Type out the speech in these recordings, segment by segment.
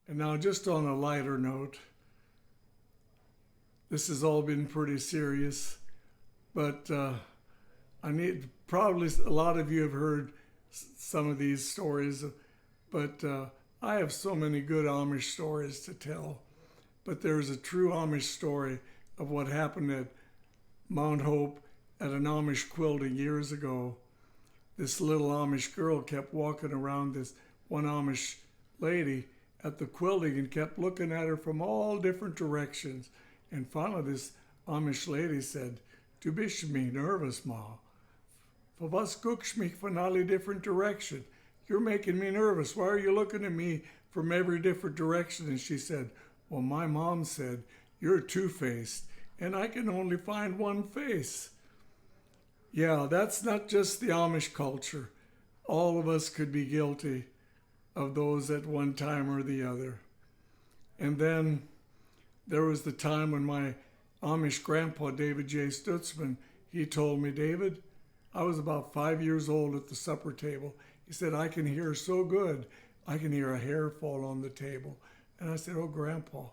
And now, just on a lighter note, this has all been pretty serious, but I need probably a lot of you have heard some of these stories, but I have so many good Amish stories to tell. But there's a true Amish story of what happened at Mount Hope at an Amish quilting years ago. This little Amish girl kept walking around this one Amish lady at the quilting and kept looking at her from all different directions. And finally this Amish lady said, "Du bist mich nervous, Ma. For was guckst mich von alle different direction? You're making me nervous. Why are you looking at me from every different direction?" And she said, "Well, my mom said, you're two-faced, and I can only find one face." Yeah, that's not just the Amish culture. All of us could be guilty of those at one time or the other. And then there was the time when my Amish grandpa, David J. Stutzman, he told me, "David, I was about 5 years old at the supper table." He said, "I can hear so good. I can hear a hair fall on the table." And I said, "Oh, Grandpa,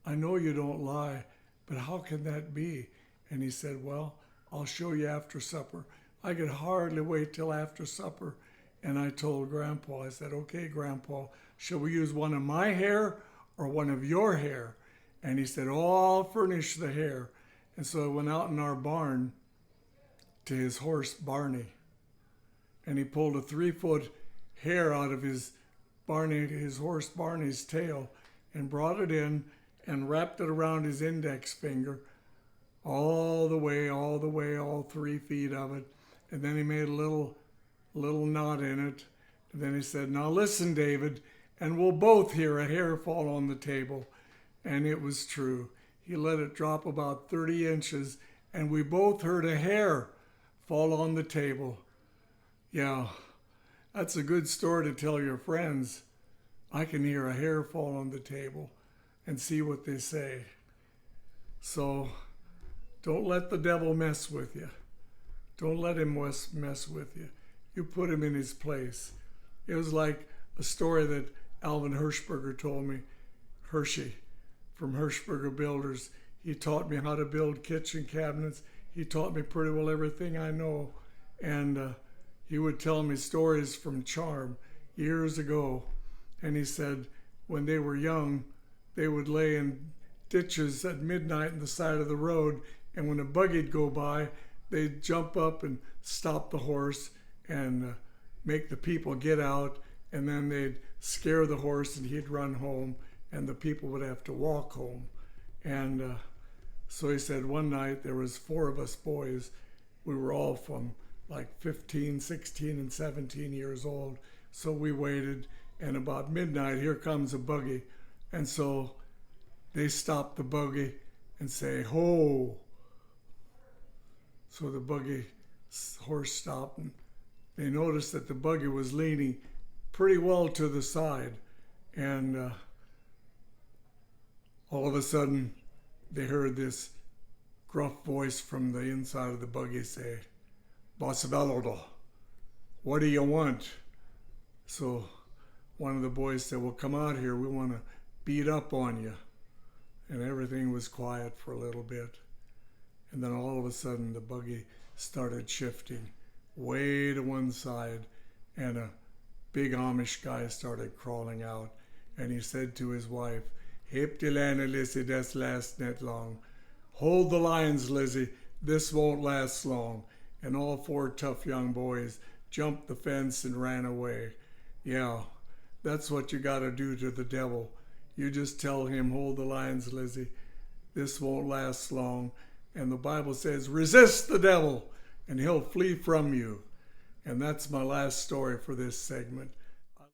I know you don't lie, but how can that be?" And he said, "Well, I'll show you after supper." I could hardly wait till after supper. And I told Grandpa, I said, "Okay, Grandpa, shall we use one of my hair or one of your hair?" And he said, "Oh, I'll furnish the hair." And so I went out in our barn to his horse, Barney. And he pulled a 3-foot hair out of his horse Barney's tail and brought it in and wrapped it around his index finger all the way, all 3 feet of it. And then he made a little knot in it. And then he said, "Now listen, David, and we'll both hear a hair fall on the table." And it was true. He let it drop about 30 inches, and we both heard a hair fall on the table. Yeah, that's a good story to tell your friends. I can hear a hair fall on the table and see what they say. So don't let the devil mess with you. Don't let him mess with you. You put him in his place. It was like a story that Alvin Hirschberger told me. Hershey from Hirschberger Builders. He taught me how to build kitchen cabinets. He taught me pretty well everything I know. And he would tell me stories from Charm years ago. And he said when they were young, they would lay in ditches at midnight on the side of the road. And when a buggy'd go by, they'd jump up and stop the horse and make the people get out. And then they'd scare the horse and he'd run home. And the people would have to walk home. And so he said one night there was 4 of us boys. We were all from like 15, 16, and 17 years old. So we waited, and about midnight, here comes a buggy. And so they stopped the buggy and say, "Ho!" So the buggy horse stopped, and they noticed that the buggy was leaning pretty well to the side. And all of a sudden, they heard this gruff voice from the inside of the buggy say, "Was will what do you want?" So one of the boys said, "Well, come out here. We want to beat up on you." And everything was quiet for a little bit. And then all of a sudden, the buggy started shifting way to one side, and a big Amish guy started crawling out. And he said to his wife, "Heb die Leine, Lizzie, das last net long. Hold the lines, Lizzie, this won't last long." And all 4 tough young boys jumped the fence and ran away. Yeah, that's what you got to do to the devil. You just tell him, "Hold the lines, Lizzie, this won't last long." And the Bible says, resist the devil and he'll flee from you. And that's my last story for this segment.